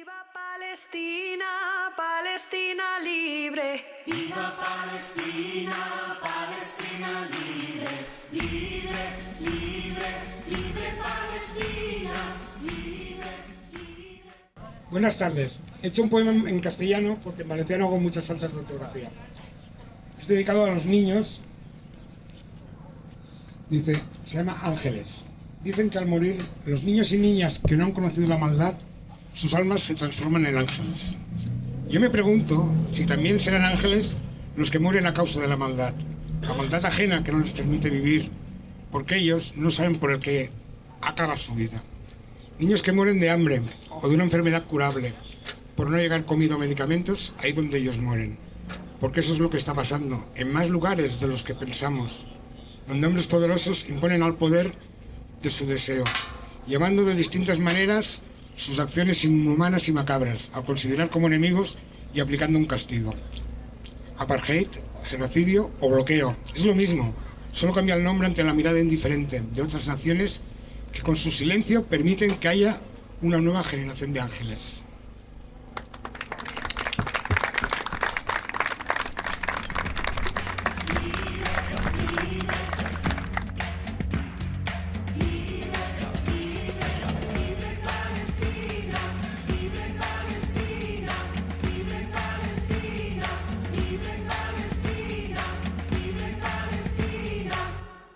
Viva Palestina, Palestina libre. Viva Palestina, Palestina libre. Libre, libre, libre Palestina. Libre, libre. Buenas tardes. He hecho un poema en castellano porque en valenciano hago muchas faltas de ortografía. Es dedicado a los niños. Dice, se llama Ángeles. Dicen que al morir, los niños y niñas que no han conocido la maldad, sus almas se transforman en ángeles. Yo me pregunto si también serán ángeles los que mueren a causa de la maldad ajena que no les permite vivir, porque ellos no saben por el que acaba su vida. Niños que mueren de hambre o de una enfermedad curable, por no llegar comido a medicamentos, ahí donde ellos mueren. Porque eso es lo que está pasando en más lugares de los que pensamos, donde hombres poderosos imponen al poder de su deseo, llamando de distintas maneras sus acciones inhumanas y macabras, al considerar como enemigos y aplicando un castigo. Apartheid, genocidio o bloqueo, es lo mismo, solo cambia el nombre ante la mirada indiferente de otras naciones que con su silencio permiten que haya una nueva generación de ángeles.